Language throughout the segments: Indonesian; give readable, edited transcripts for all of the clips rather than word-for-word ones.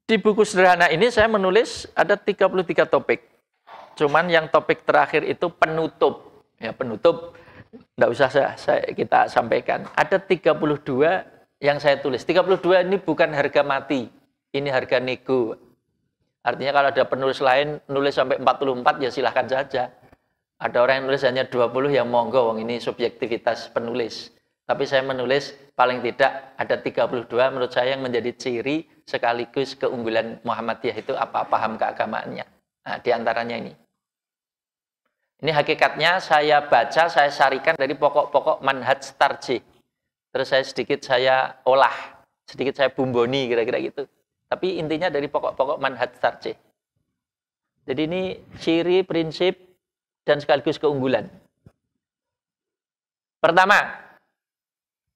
Di buku sederhana ini saya menulis ada 33 topik. Cuman yang topik terakhir itu penutup. Ya, penutup enggak usah kita sampaikan. Ada 32 yang saya tulis. 32 ini bukan harga mati. Ini harga nego. Artinya kalau ada penulis lain nulis sampai 44 ya silahkan saja. Ada orang yang nulis hanya 20 ya monggo, wong ini subjektivitas penulis. Tapi saya menulis paling tidak ada 32 menurut saya yang menjadi ciri sekaligus keunggulan Muhammadiyah itu apa, paham keagamaannya. Nah, di antaranya ini. Ini hakikatnya saya baca, saya sarikan dari pokok-pokok manhaj tarjih. Terus saya olah, sedikit saya bumboni kira-kira gitu. Tapi intinya dari pokok-pokok manhaj tarjih. Jadi ini ciri, prinsip, dan sekaligus keunggulan. Pertama,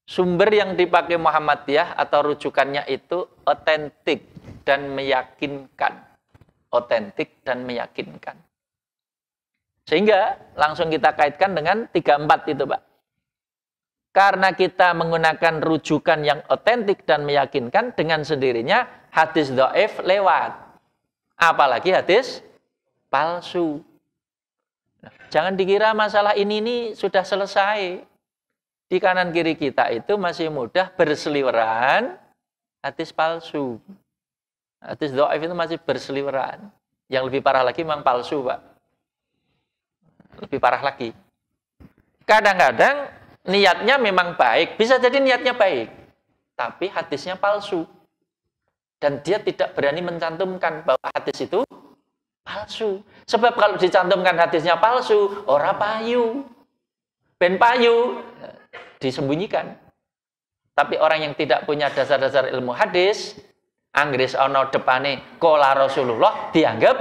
sumber yang dipakai Muhammadiyah atau rujukannya itu otentik dan meyakinkan. Otentik dan meyakinkan. Sehingga langsung kita kaitkan dengan 34 itu, Pak. Karena kita menggunakan rujukan yang otentik dan meyakinkan, dengan sendirinya hadis dhaif lewat. Apalagi hadis palsu. Nah, jangan dikira masalah ini sudah selesai. Di kanan kiri kita itu masih mudah berseliweran hadis palsu. Hadis dhaif itu masih berseliweran. Yang lebih parah lagi memang palsu, Pak. Lebih parah lagi. Kadang-kadang niatnya memang baik, bisa jadi niatnya baik, tapi hadisnya palsu. Dan dia tidak berani mencantumkan bahwa hadis itu palsu. Sebab kalau dicantumkan hadisnya palsu, ora payu. Ben payu, disembunyikan. Tapi orang yang tidak punya dasar-dasar ilmu hadis, anggris ana depane qala Rasulullah dianggap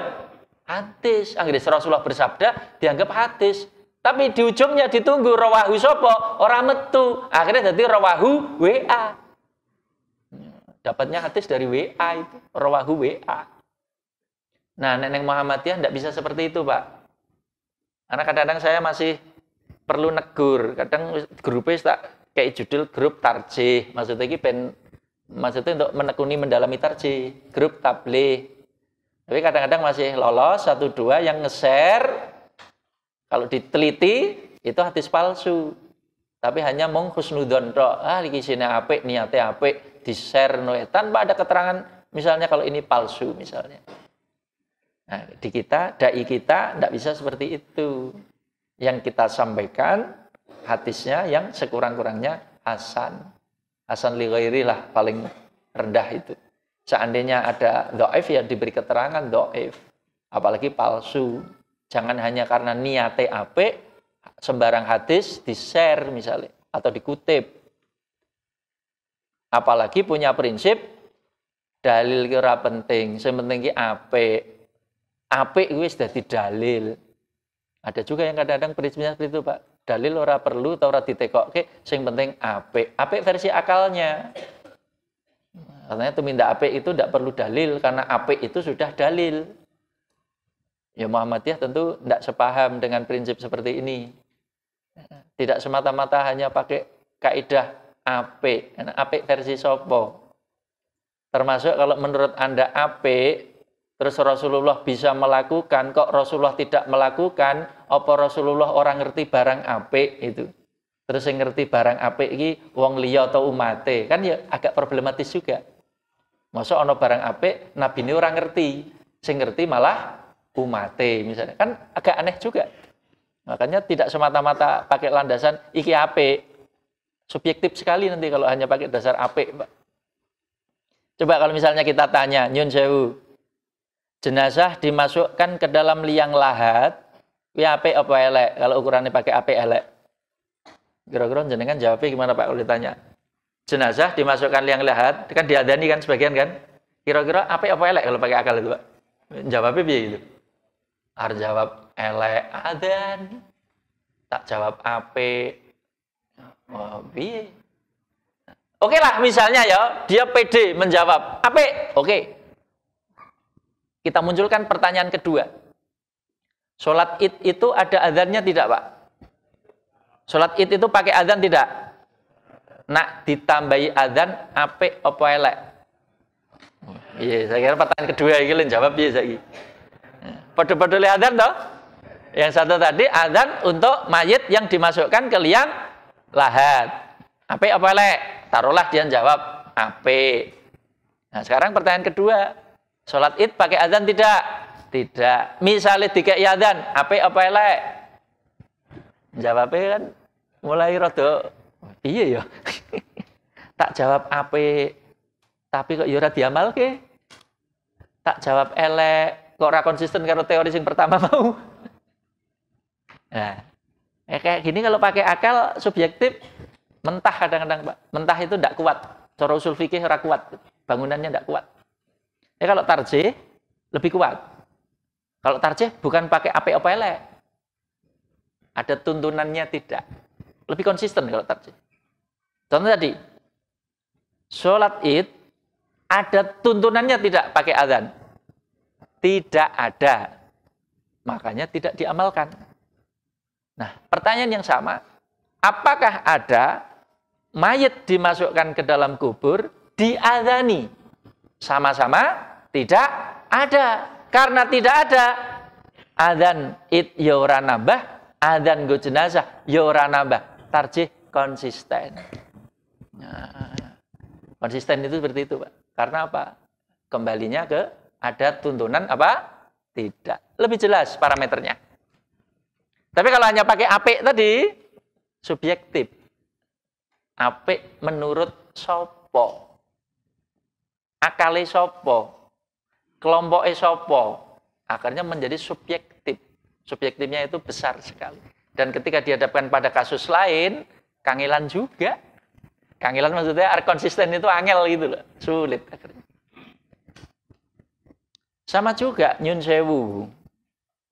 hadis. Anggris Rasulullah bersabda dianggap hadis. Tapi di ujungnya ditunggu rawahu sapa, ora metu. Akhirnya jadi rawahu WA. Dapatnya hadis dari WA itu, rawahu WA. Nah, Neneng Muhammadiyah tidak bisa seperti itu, Pak. Karena kadang-kadang saya masih perlu negur. Kadang grupnya tak kayak judul grup tarjih. Maksudnya untuk menekuni mendalami tarjih, grup tabligh. Tapi kadang-kadang masih lolos 1-2 yang nge-share. Kalau diteliti itu hadis palsu. Tapi hanya mung husnudzon tok. Iki sine apik, niate apik, di-share tanpa ada keterangan misalnya kalau ini palsu misalnya. Nah, di kita, dai kita tidak bisa seperti itu. Yang kita sampaikan hadisnya yang sekurang-kurangnya hasan. Hasan li ghairi lah paling rendah itu. Seandainya ada dhaif ya diberi keterangan dhaif. Apalagi palsu. Jangan hanya karena niate apik sembarang hadis di-share misalnya atau dikutip. Apalagi punya prinsip dalil kira penting, sing penting ki apik. Apik wis dadi dalil. Ada juga yang kadang-kadang prinsipnya seperti itu, Pak. Dalil ora perlu atau ora ditekokke, sing penting apik. Apik versi akalnya. Katanya tumindak apik itu tidak perlu dalil karena apik itu sudah dalil. Ya Muhammadiyah tentu tidak sepaham dengan prinsip seperti ini. Tidak semata-mata hanya pakai kaidah apik. Apik versi sopo. Termasuk kalau menurut Anda apik, terus Rasulullah bisa melakukan, kok Rasulullah tidak melakukan, apa Rasulullah orang ngerti barang apik itu. Terus yang ngerti barang apik iki wong liya atau umate, kan ya agak problematis juga. Masa ana barang apik, Nabi ini orang ngerti, sing ngerti malah umate misalnya, kan agak aneh juga. Makanya tidak semata-mata pakai landasan iki apik. Subjektif sekali nanti kalau hanya pakai dasar apik, Pak. Coba kalau misalnya kita tanya, nyun sewu, jenazah dimasukkan ke dalam liang lahat, kuwi apik apa elek? Kalau ukurannya pakai apik elek. Kira-kira jenengan jawabnya gimana, Pak, kalau ditanya? Jenazah dimasukkan liang lahat, kan diadani kan sebagian kan? Kira-kira apik apa elek kalau pakai akal itu, Pak? Jawabnya piye gitu? Harus jawab elek adan. Tak jawab apik. Oh, piye? Oke lah misalnya ya, dia pede menjawab apik. Oke. Kita munculkan pertanyaan kedua. Sholat Id itu ada adzannya tidak, Pak? Sholat Id itu pakai adzan tidak? Nak ditambahi adzan apik apa elek? Iya, saya kira pertanyaan kedua iki lho jawab piye saiki. Padha-padha le adzan toh? Yang satu tadi adzan untuk mayit yang dimasukkan ke liang lahat. Apik apa elek? Taruhlah dia jawab apik. Nah, sekarang pertanyaan kedua. Salat Id pakai adzan tidak? Tidak. Misalnya dikek adzan, apik apa elek? Jawabnya kan mulai rada piye ya? Tak jawab apik, tapi kok ya ora diamalke. Tak jawab elek, kok ora konsisten karo teori sing pertama mau. Nah, kayak gini kalau pakai akal subjektif mentah kadang-kadang, Pak. Mentah itu tidak kuat. Cara usul fikih ora kuat. Bangunannya tidak kuat. Kalau tarjih lebih kuat. Kalau tarjih bukan pakai apik apa elek. Ada tuntunannya tidak. Lebih konsisten kalau tarjih. Contoh tadi, sholat Id ada tuntunannya tidak pakai adzan. Tidak ada. Makanya tidak diamalkan. Nah, pertanyaan yang sama, apakah ada mayit dimasukkan ke dalam kubur diadzani? Sama-sama tidak ada. Karena tidak ada, adzan Id ya ora nambah, adzan go jenazah ya ora nambah. Tarjih konsisten. Nah, konsisten itu seperti itu, Pak. Karena apa? Kembalinya ke ada tuntunan apa? Tidak. Lebih jelas parameternya. Tapi kalau hanya pakai apik tadi, subjektif. Apik menurut sopo. Akale sopo. Kelompoke sopo. Akhirnya menjadi subjektif. Subjektifnya itu besar sekali. Dan ketika dihadapkan pada kasus lain, kangelan juga. Kangelan maksudnya konsisten itu angel gitu loh. Sulit akhirnya. Sama juga nyun sewu.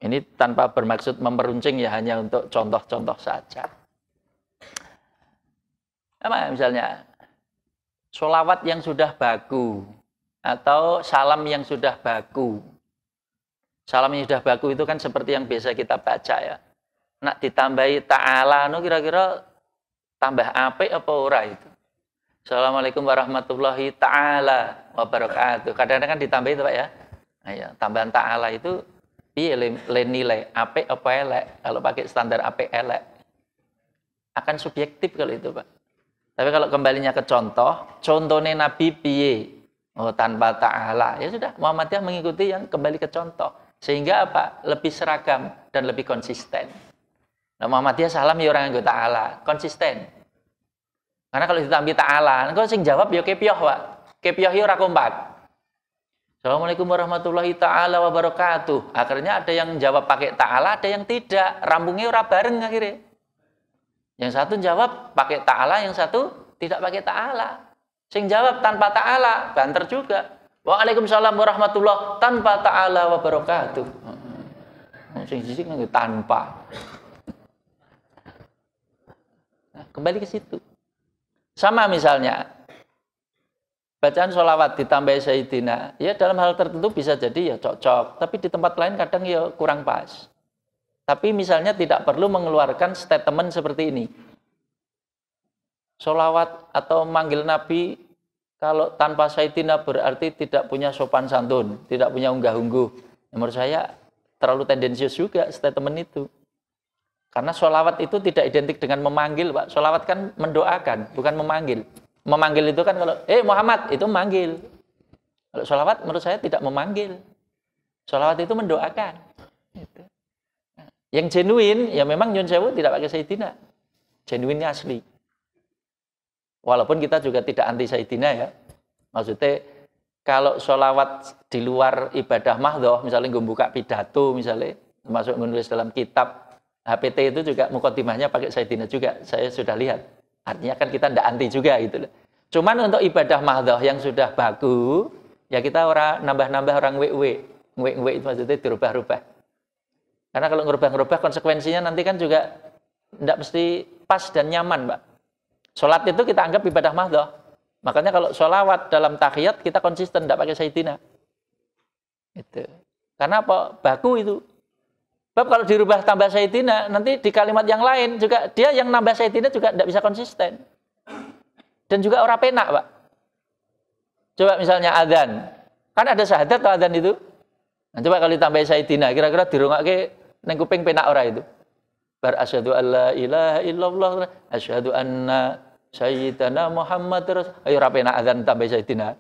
Ini tanpa bermaksud memeruncing ya, hanya untuk contoh-contoh saja. Apa misalnya sholawat yang sudah baku atau salam yang sudah baku. Salam yang sudah baku itu kan seperti yang biasa kita baca ya. Nak ditambahi ta'ala, no kira-kira tambah apik apa ora itu? Assalamualaikum warahmatullahi ta'ala wabarakatuh. Kadang-kadang kan ditambahi itu Pak ya. Nah, ya, tambahan ta'ala itu piye le nilai apik apa elek? Kalau pakai standar apik elek akan subjektif kalau itu Pak. Tapi kalau kembalinya ke contoh, contohnya Nabi piye? Oh, tanpa ta'ala. Ya sudah, Muhammadiyah mengikuti yang kembali ke contoh. Sehingga apa? Lebih seragam dan lebih konsisten. Nah, Muhammadiyah salam ya orang yang ta'ala, konsisten. Karena kalau ditambahi ta'ala, engko sing jawab ya kepioh, Pak. Kepioh ya ora kompak. Assalamualaikum warahmatullahi ta'ala wabarakatuh. Akhirnya ada yang jawab pakai ta'ala, ada yang tidak. Rambungnya ora bareng akhirnya. Yang satu jawab pakai ta'ala, yang satu tidak pakai ta'ala. Sing jawab tanpa ta'ala, banter juga. Waalaikumsalam warahmatullahi tanpa ta'ala wabarakatuh. Sing sisi nganggo tanpa. Nah, kembali ke situ. Sama misalnya bacaan sholawat ditambah Sayyidina, ya dalam hal tertentu bisa jadi ya cocok, tapi di tempat lain kadang ya kurang pas. Tapi misalnya tidak perlu mengeluarkan statement seperti ini. Sholawat atau manggil Nabi kalau tanpa Sayyidina berarti tidak punya sopan santun, tidak punya unggah-ungguh. Menurut saya terlalu tendensius juga statement itu. Karena sholawat itu tidak identik dengan memanggil, Pak. Sholawat kan mendoakan, bukan memanggil. Memanggil itu kan kalau, Muhammad, itu memanggil. Kalau sholawat menurut saya tidak memanggil. Sholawat itu mendoakan. Gitu. Yang genuine, ya memang nyun sewu tidak pakai Sayyidina. Genuine-nya asli. Walaupun kita juga tidak anti Sayyidina ya. Maksudnya, kalau sholawat di luar ibadah mahdhoh, misalnya membuka pidato, misalnya, termasuk menulis dalam kitab, HPT itu juga mukotimahnya pakai Sayyidina juga. Saya sudah lihat. Artinya kan kita tidak anti juga gitu. Cuman untuk ibadah mahdhoh yang sudah baku, ya kita orang nambah-nambah orang WW. WW itu maksudnya dirubah-rubah. Karena kalau ngerubah-ngerubah konsekuensinya nanti kan juga tidak mesti pas dan nyaman, Pak. Sholat itu kita anggap ibadah mahdhoh. Makanya kalau sholawat dalam tahiyat kita konsisten tidak pakai Sayyidina. Itu. Karena apa? Baku itu. Sebab kalau dirubah tambah Sayyidina, nanti di kalimat yang lain juga dia yang nambah Sayyidina juga tidak bisa konsisten. Dan juga orang penak, Pak. Coba misalnya adzan. Kan ada syahadat atau adzan itu? Nah, coba kalau ditambahi Sayyidina, kira-kira dirungake ning kuping penak ora itu? Bar asyhadu alla ilaha illallah, asyhadu anna sayyidana Muhammad terus ayo ora penak adzan tambah Sayyidina.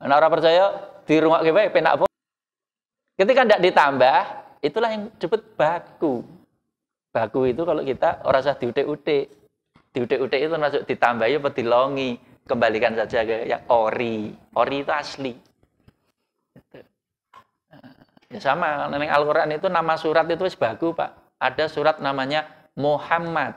Ana ora percaya dirungake wae penak apa? Ketika tidak ditambah, itulah yang disebut baku. Baku itu kalau kita ora usah diutik-utik. Diutik-utik itu masuk ditambahi apa dilongi. Kembalikan saja ke yang ori. Ori itu asli. Ya sama, neng Al-Quran itu nama surat itu wis baku, Pak. Ada surat namanya Muhammad.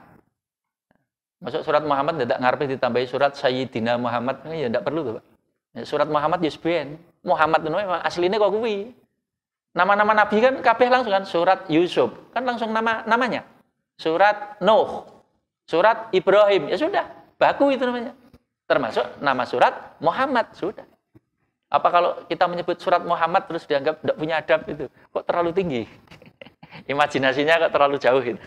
Masuk surat Muhammad tidak ngarepe ditambahi surat Sayyidina Muhammad, ya tidak perlu tuh, Pak. Ya, surat Muhammad Yusben. Muhammad itu memang aslinya kok kuwi. Nama-nama nabi kan kabeh langsung kan, surat Yusuf kan langsung namanya. Surat Nuh, surat Ibrahim, ya sudah, baku itu namanya. Termasuk nama surat Muhammad, sudah. Apa kalau kita menyebut surat Muhammad terus dianggap tidak punya adab itu? Kok terlalu tinggi? Imajinasinya kok terlalu jauh gitu.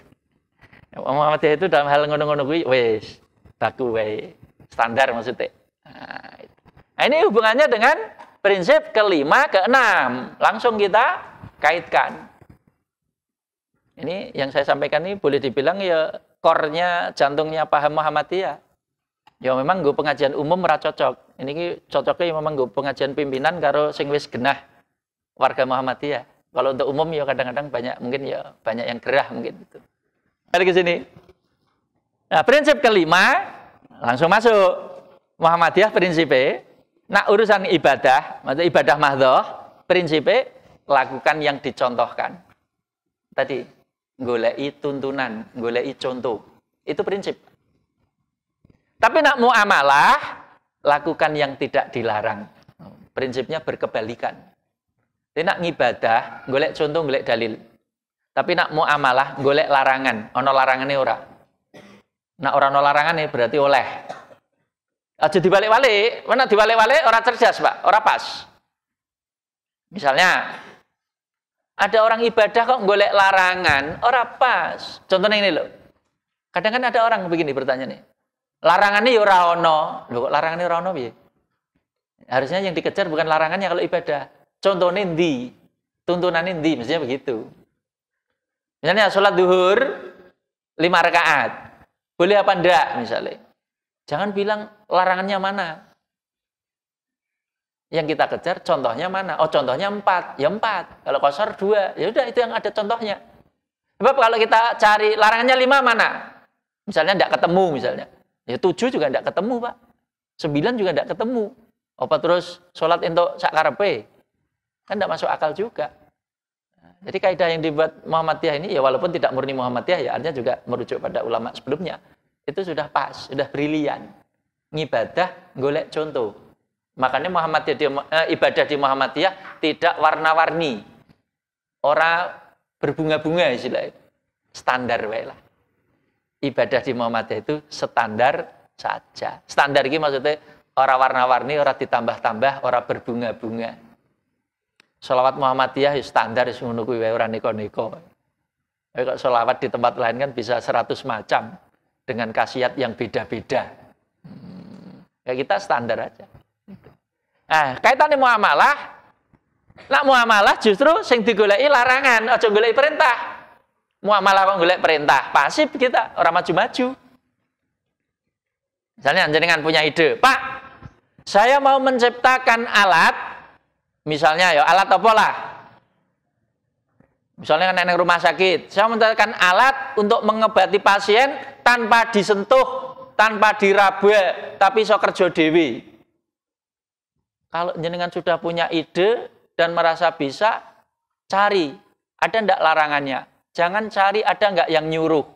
Muhammad itu dalam hal ngono-ngono kuwi wis baku wae. Standar maksudnya. Nah, ini hubungannya dengan prinsip kelima, keenam. Langsung kita kaitkan. Ini yang saya sampaikan ini boleh dibilang ya core-nya, jantungnya paham Muhammadiyah. Ya memang gue pengajian umum ora cocok. Ini cocoknya memang gue pengajian pimpinan karo sing wis genah warga Muhammadiyah. Kalau untuk umum ya kadang-kadang banyak mungkin ya banyak yang gerah mungkin itu. Mari ke sini. Nah, prinsip kelima langsung masuk. Muhammadiyah prinsipnya nah urusan ibadah, maksudnya ibadah mahdhah, prinsipnya lakukan yang dicontohkan. Tadi goleki tuntunan, goleki contoh. Itu prinsip. Tapi nak muamalah, lakukan yang tidak dilarang. Prinsipnya berkebalikan. Jadi nak ngibadah, golek contoh, golek dalil. Tapi nak muamalah, golek larangan. Ono larangane ora. Nak ora ono larangane berarti oleh. Aja dibalik-balik. Mana dibalik-balik ora cerdas, Pak. Ora pas. Misalnya, ada orang ibadah kok golek larangan, ora pas. Contohnya ini loh. Kadang kan ada orang begini bertanya nih. Larangannya ya ora ono. Loh kok larangannya ora ono piye? Harusnya yang dikejar bukan larangannya kalau ibadah. Contohnya ndi? Tuntunannya ndi? Mestinya begitu. Misalnya sholat duhur 5 rakaat. Boleh apa enggak misalnya? Jangan bilang larangannya mana. Yang kita kejar contohnya mana? Oh, contohnya 4. Ya 4. Kalau qashar 2. Ya udah itu yang ada contohnya. Sebab kalau kita cari larangannya 5 mana? Misalnya enggak ketemu misalnya. Ya 7 juga enggak ketemu, Pak. 9 juga enggak ketemu. Apa terus sholat entuk sak karepe? Kan enggak masuk akal juga. Jadi kaidah yang dibuat Muhammadiyah ini ya walaupun tidak murni Muhammadiyah ya artinya juga merujuk pada ulama sebelumnya. Itu sudah pas, sudah brilian. Ngibadah golek contoh. Makanya ibadah di Muhammadiyah tidak warna-warni. Ora berbunga-bunga istilahnya. Standar wae lah. Ibadah di Muhammadiyah itu standar saja. Standar ini maksudnya ora warna-warni, ora ditambah-tambah, ora berbunga-bunga. Sholawat Muhammadiyah ya standar wis ngono kuwi wae ora neko-neko. Kok sholawat di tempat lain kan bisa 100 macam dengan khasiat yang beda-beda. Ya kita standar aja. Nah, kaitannya muamalah. Nak muamalah justru sing digoleki larangan, aja goleki perintah. Muamalah kok golek perintah, pasif kita, orang maju-maju. Misalnya jenengan punya ide, Pak, saya mau menciptakan alat, misalnya ya alat apa lah? Misalnya kan rumah sakit, saya menciptakan alat untuk mengobati pasien tanpa disentuh, tanpa diraba, tapi iso kerja dewi. Kalau jenengan sudah punya ide dan merasa bisa, cari, ada ndak larangannya? Jangan cari ada nggak yang nyuruh.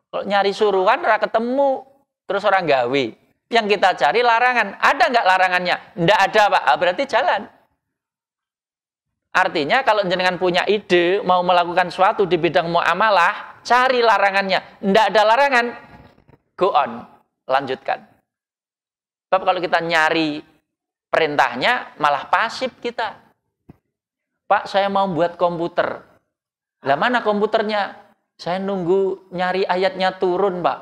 Kalau nyari suruhan ora ketemu, terus orang gawe. Yang kita cari larangan, ada nggak larangannya? Ndak ada, Pak. Berarti jalan. Artinya kalau jenengan punya ide mau melakukan sesuatu di bidang muamalah, cari larangannya. Ndak ada larangan, go on, lanjutkan. Sebab kalau kita nyari perintahnya malah pasif kita. Pak, saya mau buat komputer. Lah mana komputernya? Saya nunggu nyari ayatnya turun, Pak.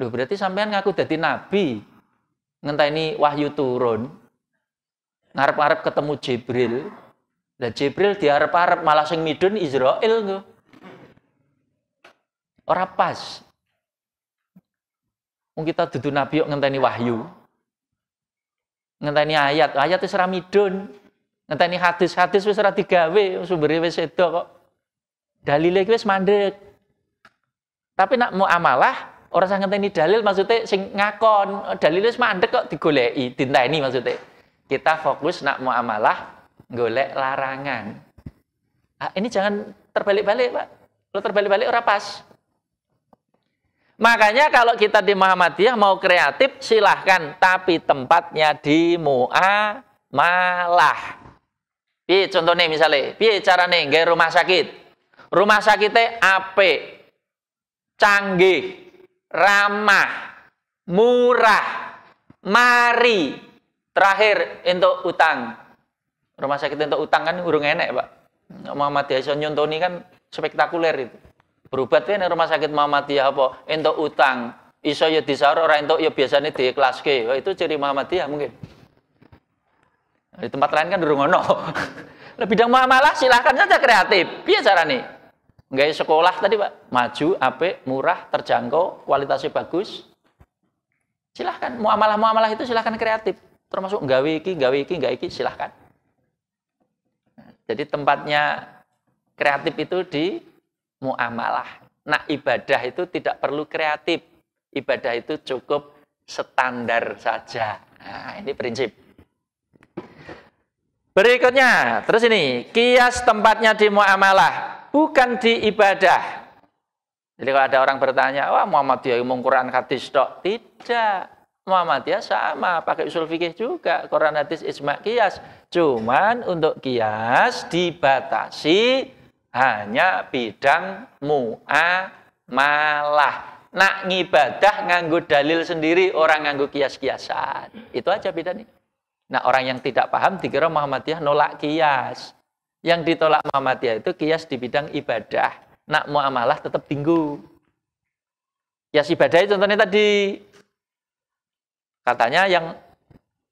Loh, berarti sampean ngaku dadi nabi. Ngenteni wahyu turun. ngarep-arep ketemu Jibril. Lah Jibril diarep-arep malah sing midun Israil nggo. Ora pas. Wong kita dudu nabi kok ngenteni wahyu. Ngenteni ayat wis ora midun. Ngenteni hadis wis ora digawe, sumbere wis sedo kok. Dalile iki wis mandek. Tapi nak muamalah ora usah ngenteni dalil, maksudnya sing ngakon, dalile wis mandek kok digoleki, dinteni maksudnya. Kita fokus nak muamalah golek larangan. Ini jangan terbalik-balik, Pak. Kalau terbalik-balik ora pas. Makanya kalau kita di Muhammadiyah mau kreatif silahkan, tapi tempatnya di muamalah. Piye contohnya misalnya, piye carane nggawe rumah sakit? Rumah sakitnya apik, canggih, ramah, murah, mari. Terakhir untuk utang. Rumah sakit untuk utang kan urung enek, Pak. Muhammadiyah iso nyontoni kan spektakuler itu. Berobat kan rumah sakit Muhammadiyah apa? Untuk utang. Iso ya disaur ora entuk ya biasane diiklaske. Wah, itu ciri Muhammadiyah mungkin. Di tempat lain kan durung ono. Lah bidang muamalah silahkan saja kreatif. Piye carane? Nggawe sekolah tadi, Pak. Maju, apik, murah, terjangkau, kualitasnya bagus. Silahkan. Muamalah-muamalah itu silahkan kreatif. Termasuk nggawe iki, silahkan. Jadi tempatnya kreatif itu di muamalah. Nah, ibadah itu tidak perlu kreatif. Ibadah itu cukup standar saja. Nah, ini prinsip. Berikutnya, terus ini, kias tempatnya di muamalah, bukan di ibadah. Jadi kalau ada orang bertanya, wah Muhammadiyah umum Quran hadis tok. Tidak. Muhammadiyah sama, pakai usul fikih juga. Quran hadis ijma kias. Cuman untuk kias dibatasi hanya bidang muamalah. Nak ngibadah nganggo dalil sendiri, orang nganggo kias-kiasan. Itu aja bedanya. Nah, orang yang tidak paham dikira Muhammadiyah nolak kias. Yang ditolak Muhammadiyah itu kias di bidang ibadah. Nak muamalah tetap tinggu. Kias ibadah itu contohnya tadi. Katanya yang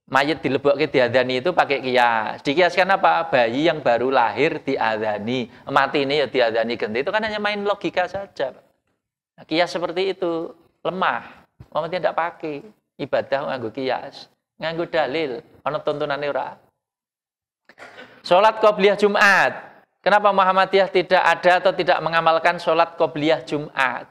mayit dilebokke diadani itu pakai kias. Dikiaskan apa? Bayi yang baru lahir diadani. Mati ini ya diadani ganti. Itu kan hanya main logika saja. Nah, kias seperti itu lemah. Muhammadiyah tidak pakai. Ibadah nganggo kias. Nganggo dalil. Ana tuntunane ora. Salat qobliyah Jumat. Kenapa Muhammadiyah tidak ada atau tidak mengamalkan salat qobliyah Jumat?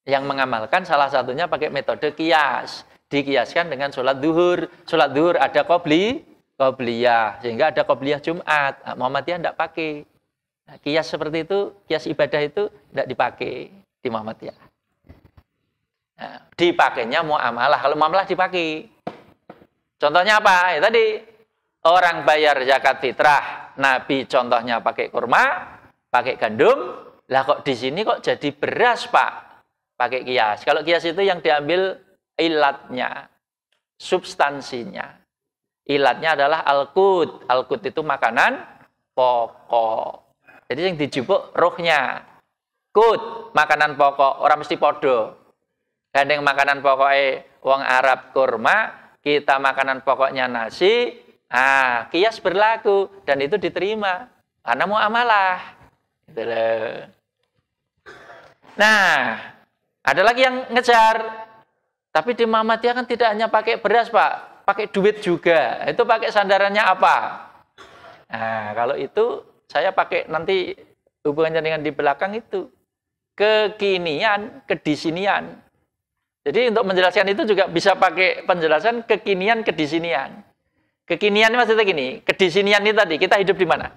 Yang mengamalkan salah satunya pakai metode kias. Dikiaskan dengan sholat duhur. Sholat duhur ada qobliyah. Sehingga ada qobliyah Jumat. Nah, Muhammadiyah tidak pakai. Nah, kias seperti itu, kias ibadah itu tidak dipakai di Muhammadiyah. Nah, dipakainya muamalah. Kalau muamalah dipakai. Contohnya apa? Ya, tadi orang bayar zakat fitrah. Nabi contohnya pakai kurma, pakai gandum. Lah kok di sini kok jadi beras, Pak? Pakai kias. Kalau kias itu yang diambil ilatnya, substansinya. Ilatnya adalah al-qut. Al-qut itu makanan pokok. Jadi yang dijupuk rohnya. Qut, makanan pokok. Orang mesti podo. Gandeng makanan pokoknya wong Arab kurma, kita makanan pokoknya nasi. Kias berlaku dan itu diterima karena muamalah. Gitu loh. Nah, ada lagi yang ngejar. Tapi di Muhammadiyah kan tidak hanya pakai beras, Pak. Pakai duit juga. Itu pakai sandarannya apa? Nah, kalau itu saya pakai nanti hubungannya dengan di belakang itu. Kekinian, kedisinian. Jadi untuk menjelaskan itu juga bisa pakai penjelasan kekinian, kedisinian. Kekinian maksudnya gini, kedisinian ini tadi, kita hidup di mana?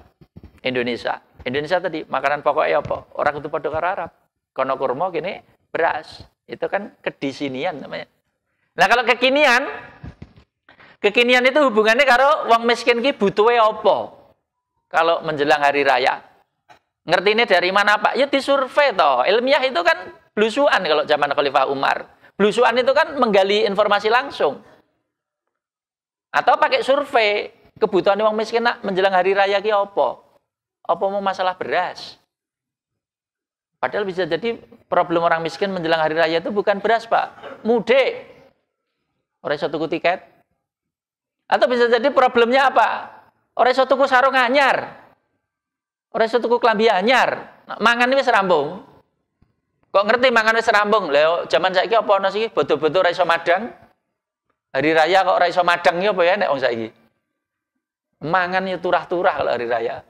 Indonesia. Indonesia tadi, makanan pokoknya apa? Orang itu pada Arab. Kono kurma gini, beras. Itu kan kedisinian namanya. Nah kalau kekinian itu hubungannya karo wong miskin ki butuhe apa? Kalau menjelang hari raya. Ngertine dari mana, Pak? Ya disurvei toh. Ilmiah itu kan blusuan kalau zaman Khalifah Umar. Blusuan itu kan menggali informasi langsung. Atau pakai survei kebutuhan wong miskin nak menjelang hari raya ki apa? Apa mau masalah beras? Padahal bisa jadi problem orang miskin menjelang hari raya itu bukan beras, Pak. Mudik. Orang iso tuku tiket. Atau bisa jadi problemnya apa? Ora iso tuku sarung anyar. Ora iso tuku klambi anyar. Mangan wis rampung. Kok ngerti mangan wis rampung? Lah zaman saiki apa ana sih bodo-bodo ora iso madang? Hari raya kok ora iso madang ya apa ya nek wong saiki? Mangan ya turah-turah kalau hari raya.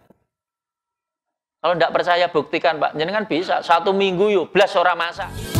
Kalau tidak percaya buktikan Pak, jenengan bisa 1 minggu yuk blas ora masak.